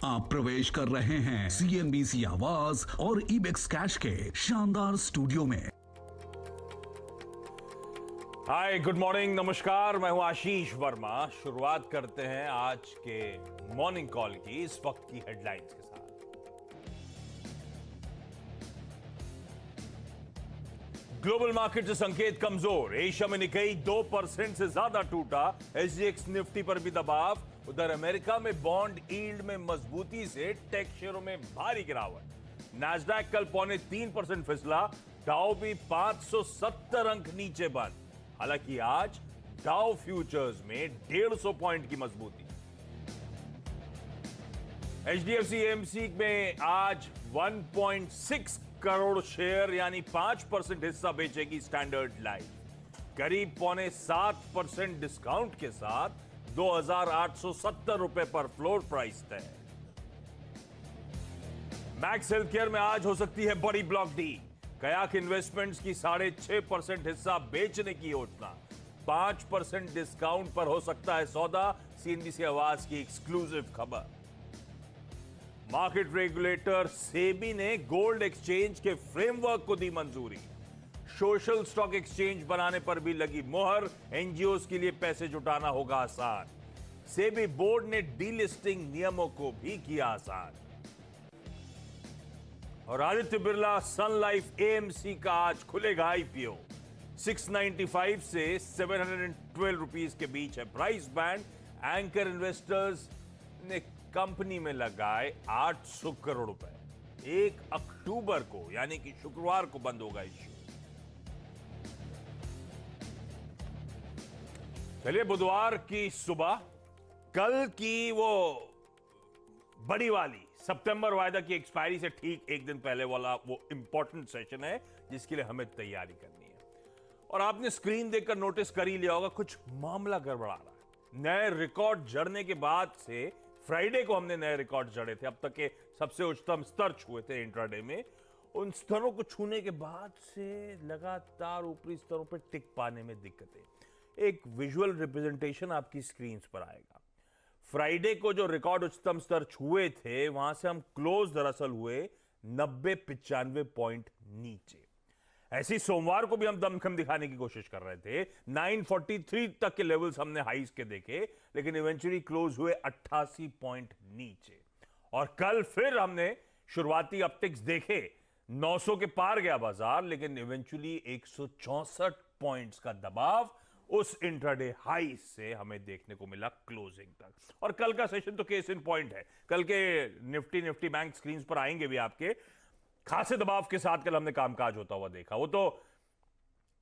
आप प्रवेश कर रहे हैं सीएनबीसी आवाज और इबेक्स कैश के शानदार स्टूडियो में। हाय, गुड मॉर्निंग, नमस्कार। मैं हूं आशीष वर्मा। शुरुआत करते हैं आज के मॉर्निंग कॉल की इस वक्त की हेडलाइंस के साथ। ग्लोबल मार्केट से संकेत कमजोर। एशिया में निकेई 2% से ज्यादा टूटा। एसजीएक्स निफ्टी पर भी दबाव। उधर अमेरिका में बॉन्ड यील्ड में मजबूती से टेक शेयरों में भारी गिरावट। नैस्डैक कल 0.3% फिसला। डाउ भी 570 अंक नीचे बंद। हालांकि आज डाउ फ्यूचर्स में 150 पॉइंट की मजबूती। एचडीएफसी एएमसी में आज 1.6 करोड़ शेयर यानी 5% हिस्सा बेचेगी स्टैंडर्ड लाइफ। करीब 7.25% डिस्काउंट के साथ 2,870 रुपए पर फ्लोर प्राइस तय। मैक्स हेल्थकेयर में आज हो सकती है बड़ी ब्लॉक डी। कयाक इन्वेस्टमेंट्स की 6.5% हिस्सा बेचने की योजना। 5% डिस्काउंट पर हो सकता है सौदा। सीएनबीसी आवाज की एक्सक्लूसिव खबर। मार्केट रेगुलेटर सेबी ने गोल्ड एक्सचेंज के फ्रेमवर्क को दी मंजूरी। सोशल स्टॉक एक्सचेंज बनाने पर भी लगी मोहर। एनजीओज के लिए पैसे जुटाना होगा आसान। सेबी बोर्ड ने डीलिस्टिंग नियमों को भी किया आसान। और आदित्य बिरला सन लाइफ एएमसी का आज खुलेगा आईपीओ। 695 से 712 रुपीज के बीच है प्राइस बैंड। एंकर इन्वेस्टर्स ने कंपनी में लगाए 800 करोड़ रुपए। 1 अक्टूबर को यानी कि शुक्रवार को बंद होगा इश्यू। चलिए, बुधवार की सुबह कल की वो बड़ी वाली सितंबर वायदा की एक्सपायरी से ठीक एक दिन पहले वाला वो इंपॉर्टेंट सेशन है जिसके लिए हमें तैयारी करनी है। और आपने स्क्रीन देखकर नोटिस कर ही लिया होगा, कुछ मामला गड़बड़ा रहा है। नए रिकॉर्ड जड़ने के बाद से फ्राइडे को हमने नए रिकॉर्ड जड़े थे। अब तक के सबसे उच्चतम स्तर छुए थे इंट्राडे में। उन स्तरों को छूने के बाद से लगातार ऊपरी स्तरों पर टिक पाने में दिक्कतें। एक विजुअल रिप्रेजेंटेशन आपकी स्क्रीन पर आएगा। फ्राइडे को जो रिकॉर्ड उच्चतम स्तर छुए थे वहां से हम क्लोज दरअसल हुए 90-95 पॉइंट नीचे। ऐसी सोमवार को भी हम दमखम दिखाने की कोशिश कर रहे थे। 943 तक के लेवल्स हमने हाईज के देखे, लेकिन इवेंचुअली क्लोज हुए 88 पॉइंट नीचे। और कल फिर हमने शुरुआती अपटिक्स देखे। 900 के पार गया बाजार, लेकिन इवेंचुअली 164 पॉइंट्स का दबाव उस इंट्राडे हाई से हमें देखने को मिला क्लोजिंग तक। और कल का सेशन तो केस इन पॉइंट है। कल के निफ्टी बैंक स्क्रीन पर आएंगे भी आपके। खासे दबाव के साथ कल हमने कामकाज होता हुआ देखा। वो तो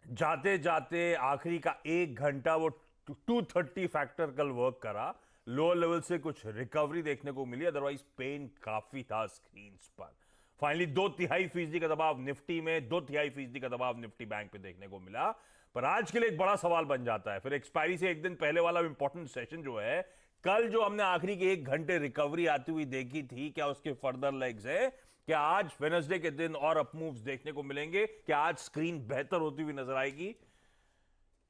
जाते जाते आखिरी का 1 घंटा वो 230 फैक्टर कल वर्क करा। लोअर लेवल से कुछ रिकवरी देखने को मिली, अदरवाइज पेन काफी था स्क्रीन पर। फाइनली 2/3% का दबाव निफ्टी में, 2/3% का दबाव निफ्टी बैंक पे देखने को मिला। पर आज के लिए एक बड़ा सवाल बन जाता है फिर एक्सपायरी से एक दिन पहले वाला इंपॉर्टेंट सेशन जो है कल, जो हमने आखिरी के 1 घंटे रिकवरी आती हुई देखी थी, क्या उसके फर्दर लेग्स है? क्या आज वेडनेसडे के दिन और अप मूव्स देखने को मिलेंगे? क्या आज स्क्रीन बेहतर होती हुई नजर आएगी?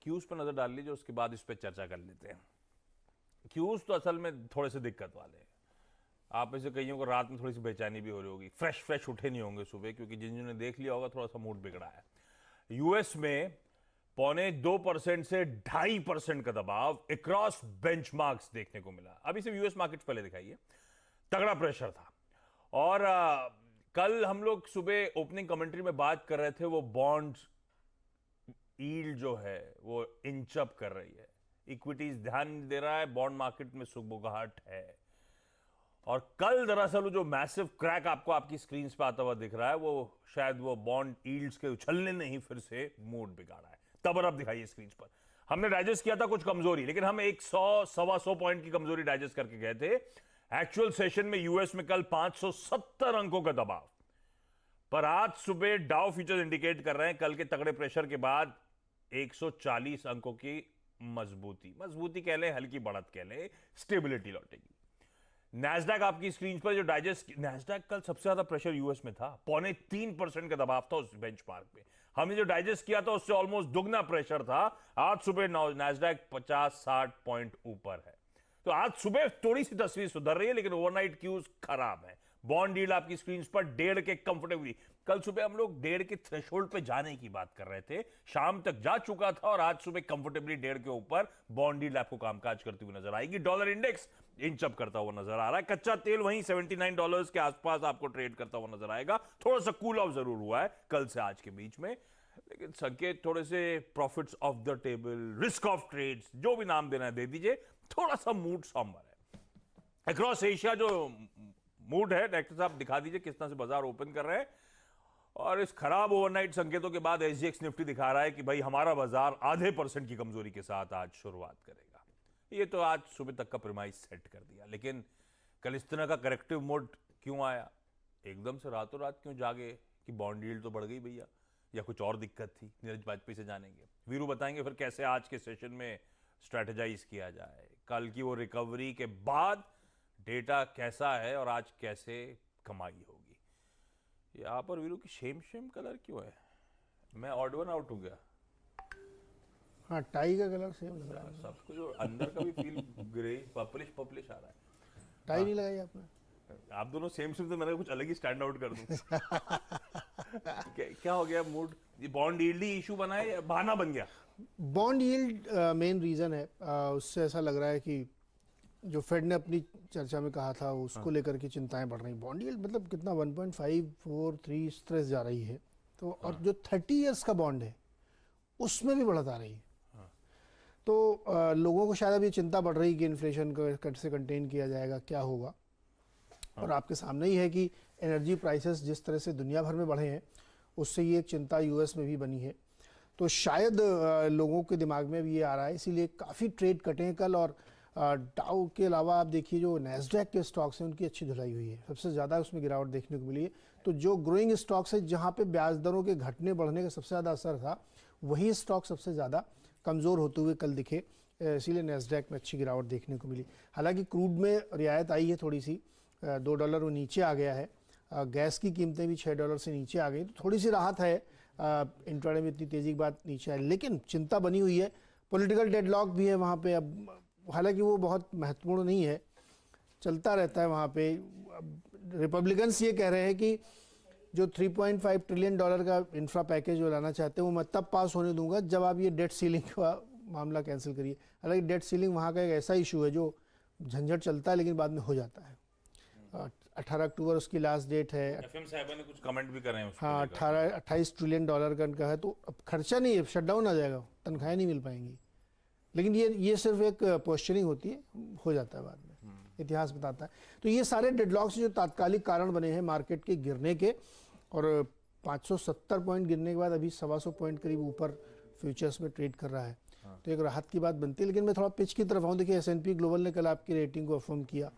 क्यूज पर नजर डाल लीजिए, उसके बाद इस पर चर्चा कर लेते हैं। क्यूज तो असल में थोड़े से दिक्कत वाले हैं। आप में से कईयों को रात में थोड़ी सी बेचैनी भी हो रही होगी। फ्रेश उठे नहीं होंगे सुबह, क्योंकि जिन्होंने देख लिया होगा थोड़ा सा मूड बिगड़ा है। यूएस में 0.2% से 2.5% का दबाव अक्रॉस बेंचमार्क्स देखने को मिला। अभी सिर्फ यूएस मार्केट पहले दिखाइए। तगड़ा प्रेशर था। और कल हम लोग सुबह ओपनिंग कमेंट्री में बात कर रहे थे, वो बॉन्ड यील्ड जो है वो इंच अप कर रही है। इक्विटीज ध्यान दे रहा है, बॉन्ड मार्केट में सुगबुगाहट है। और कल दरअसल जो मैसिव क्रैक आपको आपकी स्क्रीन पे आता हुआ दिख रहा है, वो शायद वो बॉन्ड यील्ड्स के उछलने ने ही फिर से मूड बिगाड़ा है। तब अब दिखाइए स्क्रीन पर। हमने डाइजेस्ट किया था कुछ कमजोरी, लेकिन हम 100-125 पॉइंट की कमजोरी डाइजेस्ट करके गए थे। एक्चुअल सेशन में यूएस में कल 570 अंकों का दबाव, पर आज सुबह डाउ फ्यूचर्स इंडिकेट कर रहे हैं कल के तगड़े प्रेशर के बाद 140 अंकों की मजबूती कह लें, हल्की बढ़त कह लें, स्टेबिलिटी लौटेगी। नैस्डैक आपकी स्क्रीन पर जो डाइजेस्ट, नैस्डैक कल सबसे ज्यादा प्रेशर यूएस में था। 0.3% का दबाव था उस बेंचमार्क पे। हमने जो डाइजेस्ट किया था उससे ऑलमोस्ट दुगना प्रेशर था। आज सुबह नैस्डैक 50-60 पॉइंट ऊपर है। तो आज सुबह थोड़ी सी तस्वीर सुधर रही है, लेकिन ओवरनाइट क्यूज खराब है। बॉन्ड यील्ड आपकी स्क्रीन पर 1.5 के कंफर्टेबली, कल सुबह हम लोग 1.5 के थ्रेशोल्ड पे जाने की बात कर रहे थे, शाम तक जा चुका था और आज सुबह कंफर्टेबली 1.5 के ऊपर बॉन्ड यील्ड आपको कामकाज करती हुई नजर आएगी। डॉलर इंडेक्स इंच अप करता हुआ नजर आ रहा है। कच्चा तेल वहीं $79 के आसपास आपको ट्रेड करता हुआ नजर आएगा। थोड़ा सा कूल ऑफ जरूर हुआ है कल से आज के बीच में, लेकिन संकेत थोड़े से profits off the table, risk off trades, जो भी नाम देना है दे दीजिए, थोड़ा सा मूड सॉम्बर है। अक्रॉस एशिया जो मूड है, डायरेक्टर साहब दिखा दीजिए किस तरह से बाजार ओपन कर रहे हैं। और इस खराब ओवरनाइट संकेतों के बाद एसजीएक्स निफ्टी दिखा रहा है कि भाई हमारा बाजार आधे % की कमजोरी के साथ आज शुरुआत करेगा। ये तो आज सुबह तक का प्रीमाइस सेट कर दिया, लेकिन कल इस तरह का करेक्टिव मोड क्यों आया? एकदम से रातों रात क्यों जागे कि बॉन्ड यील्ड तो बढ़ गई भैया, या कुछ और दिक्कत थी? नीरज वाजपेयी से जानेंगे। वीरू बताएंगे फिर कैसे आज के सेशन में स्ट्रेटेजाइज किया जाए। कल की वो रिकवरी के बाद डेटा कैसा है और आज कैसे कमाई होगी। यहां पर वीरू की शेम कलर क्यों है? मैं ऑड वन आउट हो गया। हाँ, टाई का कलर सेम लग रहा है। सब कुछ और अंदर का भी फील ग्रे पर्पलिश आ रहा है। टाई नहीं लगाई आपने? आप दोनों सेम तो मैंने कुछ अलग ही स्टैंड आउट कर दूं। क्या हो गया मूड? ये बॉन्ड यील्ड ही इशू बना है या बहाना बन गया? बॉन्ड यील्ड मेन रीजन है। उससे ऐसा लग रहा है कि जो फेड ने अपनी चर्चा में कहा था उसको लेकर के चिंताएं बढ़ रही। बॉन्ड यील्ड मतलब कितना 1.543 इस तरह से जा रही है, तो और जो 30 इयर्स का बॉन्ड है उसमें भी बढ़त आ रही है। तो लोगों को शायद अभी चिंता बढ़ रही कि इन्फ्लेशन को कैसे कंटेन किया जाएगा, क्या होगा। और आपके सामने ही है कि एनर्जी प्राइसेस जिस तरह से दुनिया भर में बढ़े हैं, उससे ये एक चिंता यूएस में भी बनी है। तो शायद लोगों के दिमाग में भी ये आ रहा है, इसीलिए काफ़ी ट्रेड कटे हैं कल। और डाउ के अलावा आप देखिए जो नैस्डैक के स्टॉक्स हैं उनकी अच्छी धुलाई हुई है, सबसे ज़्यादा उसमें गिरावट देखने को मिली है। तो जो ग्रोइंग स्टॉक्स है, जहाँ पे ब्याज दरों के घटने बढ़ने का सबसे ज़्यादा असर था, वही स्टॉक सबसे ज़्यादा कमज़ोर होते हुए कल दिखे। इसीलिए नैस्डैक में अच्छी गिरावट देखने को मिली। हालांकि क्रूड में रियायत आई है थोड़ी सी, $2 वो नीचे आ गया है। गैस की कीमतें भी $6 से नीचे आ गई, तो थोड़ी सी राहत है। इंट्राडे में इतनी तेज़ी की बात नीचे आई, लेकिन चिंता बनी हुई है। पॉलिटिकल डेडलॉक भी है वहाँ पे। अब हालांकि वो बहुत महत्वपूर्ण नहीं है, चलता रहता है वहाँ पे। रिपब्लिकन्स ये कह रहे हैं कि जो $3.5 ट्रिलियन का इंफ्रा पैकेज जो लाना चाहते हैं वो मैं तब पास होने दूंगा जब आप ये डेट सीलिंग का मामला कैंसिल करिए। हालांकि डेट सीलिंग वहाँ का एक ऐसा इशू है जो झंझट चलता है लेकिन बाद में हो जाता है। 18 अक्टूबर उसकी लास्ट डेट है। एफएम साहब ने कुछ कमेंट भी कर रहे हैं उसको। हाँ, 28 ट्रिलियन डॉलर का इनका है, तो अब खर्चा नहीं है, शटडाउन आ जाएगा, तनख्वाहें नहीं मिल पाएंगी। लेकिन ये सिर्फ एक पोस्चरिंग होती है, हो जाता है बाद में, इतिहास बताता है। तो ये सारे डेडलॉक्स जो तात्कालिक कारण बने हैं मार्केट के गिरने के, और 570 पॉइंट गिरने के बाद अभी 125 पॉइंट करीब ऊपर फ्यूचर्स में ट्रेड कर रहा है। तो एक राहत की बात बनती है। लेकिन मैं थोड़ा पिच की तरफ आऊँ। देखिए S&P ग्लोबल ने कल आपकी रेटिंग को अफर्म किया,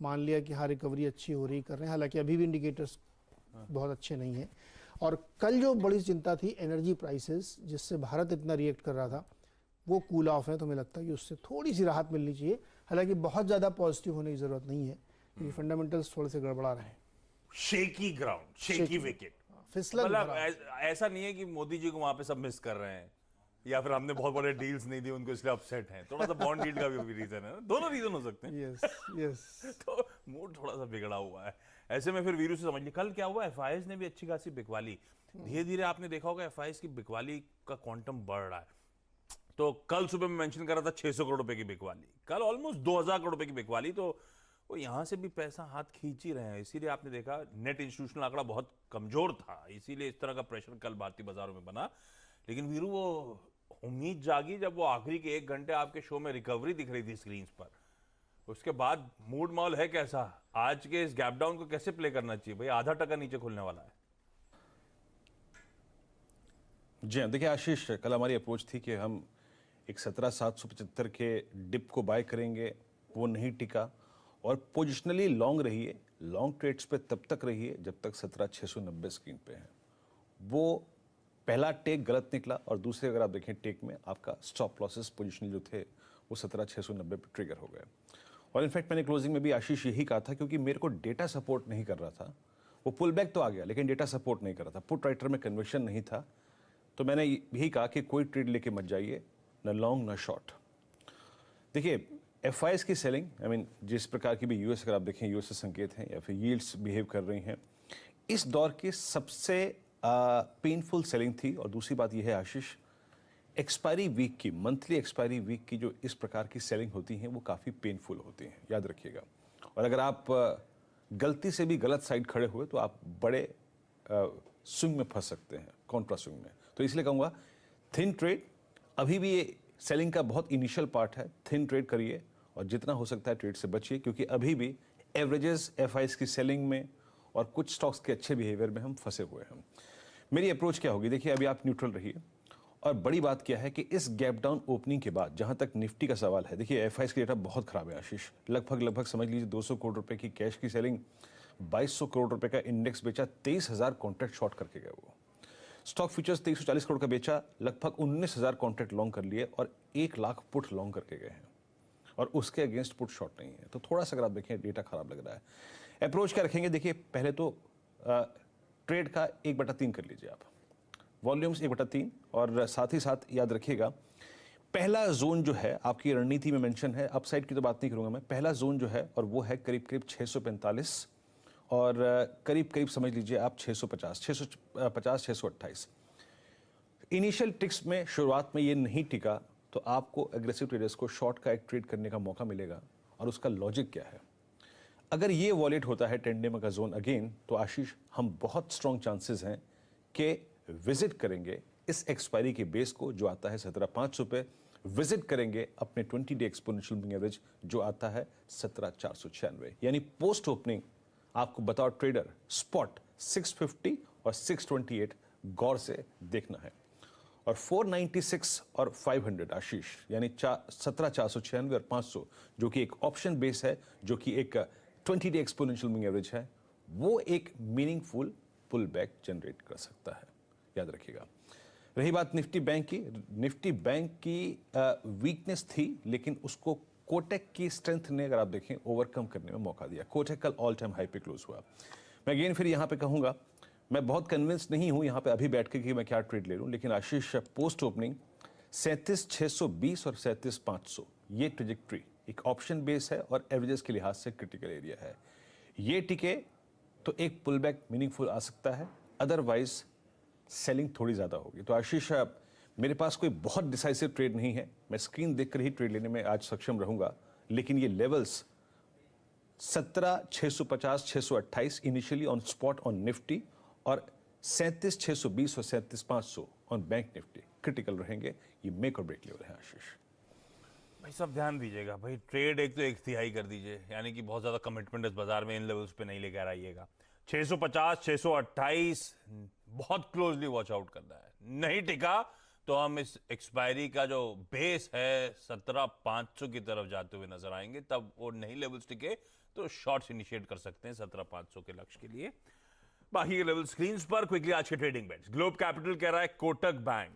मान लिया कि हाँ रिकवरी अच्छी हो रही कर रहे हैं। हालांकि अभी भी इंडिकेटर्स बहुत अच्छे नहीं हैं। और कल जो बड़ी चिंता थी एनर्जी प्राइसेस, जिससे भारत इतना रिएक्ट कर रहा था, वो कूल ऑफ है। तो मुझे लगता है कि उससे थोड़ी सी राहत मिलनी चाहिए। हालांकि बहुत ज़्यादा पॉजिटिव होने की ज़रूरत नहीं है, क्योंकि फंडामेंटल्स थोड़े से गड़बड़ा रहे हैं। शेकी ग्राउंड, शेकी विकेट, फिसलन मतलब ऐसा नहीं है कि मोदी जी को वहां पे सब मिस कर रहे हैं या फिर हमने बहुत बड़े डील्स नहीं दी उनको इसलिए अपसेट हैं। थोड़ा सा बॉन्ड डील का भी रीजन है ना, दोनों रीजन हो सकते हैं। यस तो मूड थोड़ा सा बिगड़ा हुआ है। ऐसे में फिर वीरू से समझ ली कल क्या हुआ। एफआईएस ने भी अच्छी खासी बिकवाली, धीरे धीरे आपने देखा होगा एफआईएस की बिकवाली का क्वांटम बढ़ रहा है। तो कल सुबह मैं मेंशन कर रहा था 600 करोड़ रुपए की बिकवाली, कल ऑलमोस्ट 2000 करोड़ रुपए की बिकवाली। तो वो यहां से भी पैसा हाथ खींच ही रहे हैं। इसीलिए आपने देखा नेट इंस्टीट्यूशनल आंकड़ा बहुत कमजोर था, इसीलिए इस तरह का प्रेशर कल भारतीय बाजारों में बना। लेकिन वीरू वो उम्मीद जागी जब वो आखिरी के 1 घंटे आपके शो में रिकवरी दिख रही थी स्क्रीन पर। उसके बाद मूड माहौल है कैसा? आज के इस गैप डाउन को कैसे प्ले करना चाहिए भाई? आधा टका नीचे खुलने वाला है। जी हाँ, देखिए आशीष, कल हमारी अप्रोच थी कि हम एक 17,775 के डिप को बाय करेंगे, वो नहीं टिका। और पोजिशनली लॉन्ग रहिए, लॉन्ग ट्रेड्स पे तब तक रहिए जब तक 17,690 स्क्रीन पे है। वो पहला टेक गलत निकला, और दूसरे अगर आप देखें टेक में आपका स्टॉप लॉसेस पोजिशनल जो थे वो 17,690 पे ट्रिगर हो गए। और इनफैक्ट मैंने क्लोजिंग में भी आशीष यही कहा था, क्योंकि मेरे को डेटा सपोर्ट नहीं कर रहा था। वो पुल बैक तो आ गया लेकिन डेटा सपोर्ट नहीं कर रहा था, पुट राइटर में कन्विक्शन नहीं था। तो मैंने यही कहा कि कोई ट्रेड लेके मत जाइए, न लॉन्ग न शॉर्ट। देखिए एफआईएस की सेलिंग, आई मीन जिस प्रकार की भी यूएस, अगर आप देखें यूएस से संकेत हैं या फिर यील्ड्स बिहेव कर रही हैं, इस दौर की सबसे पेनफुल सेलिंग थी। और दूसरी बात यह है आशीष, एक्सपायरी वीक की, मंथली एक्सपायरी वीक की जो इस प्रकार की सेलिंग होती हैं वो काफ़ी पेनफुल होती हैं, याद रखिएगा। और अगर आप गलती से भी गलत साइड खड़े हुए तो आप बड़े स्विंग में फंस सकते हैं, कॉन्ट्रा स्विंग में। तो इसलिए कहूँगा थिन ट्रेड, अभी भी ये सेलिंग का बहुत इनिशियल पार्ट है, थिन ट्रेड करिए और जितना हो सकता है ट्रेड से बचिए, क्योंकि अभी भी एवरेजेस एफआईएस की सेलिंग में और कुछ स्टॉक्स के अच्छे बिहेवियर में हम फंसे हुए हैं। मेरी अप्रोच क्या होगी, देखिए अभी आप न्यूट्रल रहिए। और बड़ी बात क्या है कि इस गैप डाउन ओपनिंग के बाद जहां तक निफ्टी का सवाल है, देखिए एफआईएस की डेटा बहुत खराब है आशीष, लगभग समझ लीजिए 200 करोड़ रुपए की कैश की सेलिंग, 2200 करोड़ रुपए का इंडेक्स बेचा, 23,000 कॉन्ट्रैक्ट शॉर्ट करके गए वो। स्टॉक फ्यूचर्स 2340 करोड़ का बेचा, लगभग 19,000 कॉन्ट्रैक्ट लॉन्ग कर लिए और 1 लाख पुट लॉन्ग करके गए हैं, और उसके अगेंस्ट पुट शॉर्ट नहीं है। तो थोड़ा सा अगर आप देखें डेटा खराब लग रहा है। अप्रोच क्या रखेंगे, देखिए पहले तो ट्रेड का 1/3 कर लीजिए आप, वॉल्यूम्स 1/3, और साथ ही साथ याद रखिएगा पहला जोन जो है आपकी रणनीति में मेंशन है, अपसाइड की तो बात नहीं करूंगा मैं, पहला जोन जो है और वो है करीब 645 और करीब समझ लीजिए आप 650 628। इनिशियल टिक्स में शुरुआत में ये नहीं टिका तो आपको एग्रेसिव ट्रेडर्स को शॉर्ट का एक ट्रेड करने का मौका मिलेगा। और उसका लॉजिक क्या है, अगर ये वॉलेट होता है 10 डे का जोन अगेन, तो आशीष हम बहुत स्ट्रॉन्ग चांसेस हैं कि विजिट करेंगे इस एक्सपायरी के बेस को जो आता है 17,500 पे, विजिट करेंगे अपने 20 डे एक्सपोनेंशियल मूविंग एवरेज जो आता है 17,496, यानी पोस्ट ओपनिंग आपको बताओ ट्रेडर स्पॉट 650 और 628 गौर से देखना है। और 496 और 500 आशीष, यानी 17,496 और 500 जो कि एक ऑप्शन बेस है, जो कि एक 20 डे एक्सपोनेंशियल मूविंग एवरेज है, वो एक मीनिंगफुल पुल बैक जनरेट कर सकता है, याद रखिएगा। रही बात निफ्टी बैंक की, निफ्टी बैंक की वीकनेस थी, लेकिन उसको कोटेक की स्ट्रेंथ ने अगर आप देखें ओवरकम करने में मौका दिया। कोटेक कल ऑल टाइम हाई पे क्लोज हुआ। मैं अगेन फिर यहाँ पे कहूँगा, मैं बहुत कन्विंस नहीं हूँ यहाँ पे अभी बैठ के कि मैं क्या ट्रेड ले लूँ, लेकिन आशीष पोस्ट ओपनिंग 37,620 और 37,500 ये ट्रेजेक्ट्री एक ऑप्शन बेस है और एवरेजेस के लिहाज से क्रिटिकल एरिया है। ये टिके तो एक पुल बैक मीनिंगफुल आ सकता है, अदरवाइज सेलिंग थोड़ी ज़्यादा होगी। तो आशीष मेरे पास कोई बहुत डिसाइसिव ट्रेड नहीं है, मैं स्क्रीन देखकर ही ट्रेड लेने में आज सक्षम रहूंगा, लेकिन ये levels 17,650 628 initially on spot on Nifty और 37,620 और 37,500 ऑन बैंक निफ्टी क्रिटिकल रहेंगे। ये मेक और ब्रेक लेवल है आशीष। भाई सब ध्यान दीजिएगा, भाई ट्रेड एक तो 1/3 कर दीजिए, यानी कि बहुत ज्यादा कमिटमेंट इस बाजार में इन लेवल्स पे नहीं लेकर आइएगा। 650 628 बहुत क्लोजली वॉच आउट करना है, नहीं टिका तो हम इस एक्सपायरी का जो बेस है 17,500 की तरफ जाते हुए नजर आएंगे। तब वो नहीं लेवल्स टिके तो शॉर्ट्स इनिशिएट कर सकते हैं 17,500 के लक्ष्य के लिए। बाकी के लेवल स्क्रीन पर क्विकली आज के ट्रेडिंग बेट्स। ग्लोब कैपिटल कह रहा है कोटक बैंक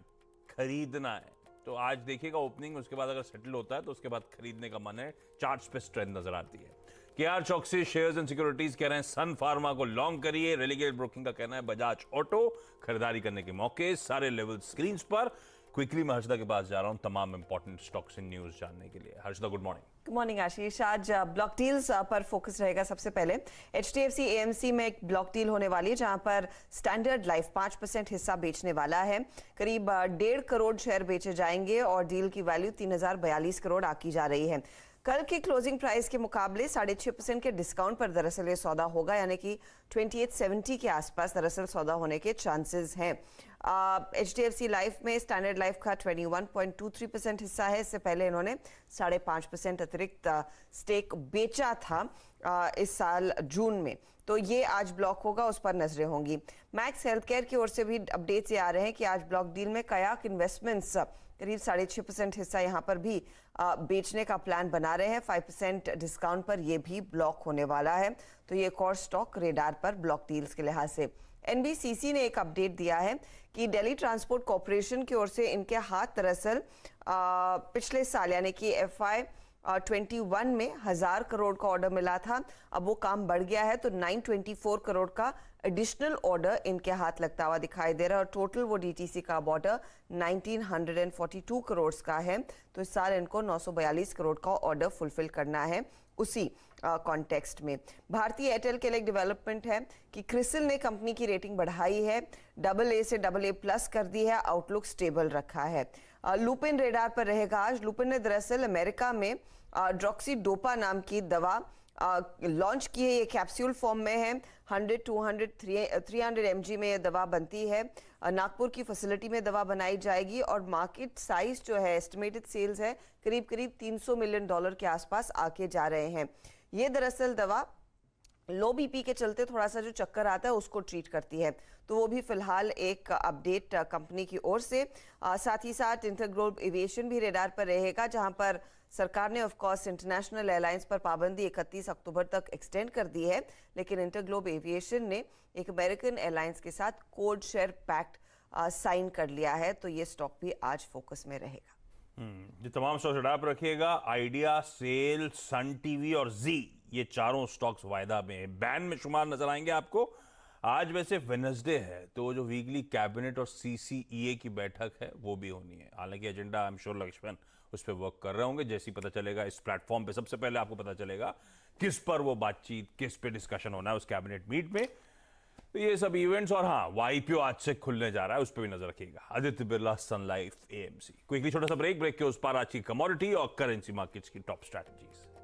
खरीदना है, तो आज देखिएगा ओपनिंग, उसके बाद अगर सेटल होता है तो उसके बाद खरीदने का मन है, चार्ट्स पे स्ट्रेंथ नजर आती है। केआर चौकसी शेयर्स एंड सिक्योरिटीज कह रहे हैं सन फार्मा को लॉन्ग करिए। रेलिगेट ब्रोकिंग का कहना है बजाज ऑटो खरीदारी करने के मौके। सारे लेवल स्क्रीन पर। क्विकली मैं हर्षदा के पास जा रहा हूं तमाम इंपॉर्टेंट स्टॉक्स एंड न्यूज जानने के लिए। Harshada good morning. Good morning Ashish. आज ब्लॉक डील्स पर फोकस रहेगा। सबसे पहले HDFC AMC में एक ब्लॉक डील होने वाली है जहां पर स्टैंडर्ड लाइफ 5% हिस्सा बेचने वाला है। करीब 1.5 करोड़ शेयर बेचे जाएंगे और डील की वैल्यू 3,042 करोड़ आकी जा रही है। कल की क्लोजिंग प्राइस के मुकाबले 6.5% के डिस्काउंट पर दरअसल ये सौदा होगा, यानी कि 2870 के आसपास दरअसल सौदा होने के चांसेस हैं। HDFC लाइफ में स्टैंडर्ड लाइफ का 21.23% हिस्सा है। इससे पहले इन्होंने 5.5% अतिरिक्त स्टेक बेचा था इस साल जून में। तो ये आज ब्लॉक होगा, उस पर नजरें होंगी। मैक्स हेल्थ केयर की ओर से भी अपडेट्स ये आ रहे हैं कि आज ब्लॉक डील में कयाक इन्वेस्टमेंट्स करीब 6.5% हिस्सा यहाँ पर भी बेचने का प्लान बना रहे हैं। 5% डिस्काउंट पर यह भी ब्लॉक होने वाला है। तो ये एक और स्टॉक रेडार पर ब्लॉक डील्स के लिहाज से। NBCC ने एक अपडेट दिया है कि दिल्ली ट्रांसपोर्ट कॉरपोरेशन की ओर से इनके हाथ दरअसल पिछले साल यानी कि FY 21 में 1,000 करोड़ का ऑर्डर मिला था। अब वो काम बढ़ गया है तो 924 करोड़ का एडिशनल ऑर्डर इनके हाथ लगता हुआ दिखाई दे रहा है और टोटल वो डीटीसी का ऑर्डर 1942 करोड़ का है। तो इस साल इनको 942 करोड़ का ऑर्डर फुलफिल करना है। उसी कॉन्टेक्स्ट में भारतीय एयरटेल के लिए डेवलपमेंट है कि क्रिसिल ने कंपनी की रेटिंग बढ़ाई है, AA से AA+ कर दी है, आउटलुक स्टेबल रखा है। लुपिन रेडार पर रहेगा आज। लुपिन ने दरअसल अमेरिका में ड्रॉक्सीडोपा नाम की दवा लॉन्च की है। ये कैप्सूल फॉर्म में है। 100, 200, 300 mg में ये दवा बनती है। नागपुर की फैसिलिटी में दवा बनाई जाएगी और मार्केट साइज जो है, एस्टिमेटेड सेल्स है करीब करीब $300 मिलियन के आसपास आके जा रहे हैं। ये दरअसल दवा लो बीपी के चलते थोड़ा सा जो चक्कर आता है उसको ट्रीट करती है। तो वो भी फिलहाल एक अपडेट कंपनी की ओर से। साथ ही साथ इंटरग्लोब एविएशन भी रेडार पर रहेगा, जहां पर सरकार ने ऑफ कोर्स इंटरनेशनल एयरलाइंस पर पाबंदी 31 अक्टूबर तक एक्सटेंड कर दी है, लेकिन इंटरग्लोब एविएशन ने एक अमेरिकन एयरलाइंस के साथ कोड शेयर पैक्ट साइन कर लिया है। तो ये स्टॉक भी आज फोकस में रहेगा। ये तमाम स्टॉक्स रेडार पर रखिएगा। आइडिया, सेल, सन टीवी और जी, ये चारों स्टॉक्स वायदा में बैन में शुमार नजर आएंगे आपको। आज वैसे वेडनेसडे है, तो जो वीकली कैबिनेट और CCEA की बैठक है वो भी होनी है। हालांकि agenda I am sure Lakshman उस पर वर्क कर रहे होंगे। जैसे ही पता चलेगा इस प्लेटफॉर्म पे सबसे पहले आपको पता चलेगा किस पर वो बातचीत, किस पे डिस्कशन होना है उस कैबिनेट मीट में। तो ये सब इवेंट्स और हाँ, YPO आज से खुलने जा रहा है, उस पर भी नजर रखिएगा। आदित्य बिरला, सन लाइफ, AMC। क्विकली छोटा सा ब्रेक के उस पार आज की कमोडिटी और करेंसी मार्केट्स की टॉप स्ट्रैटेजीज।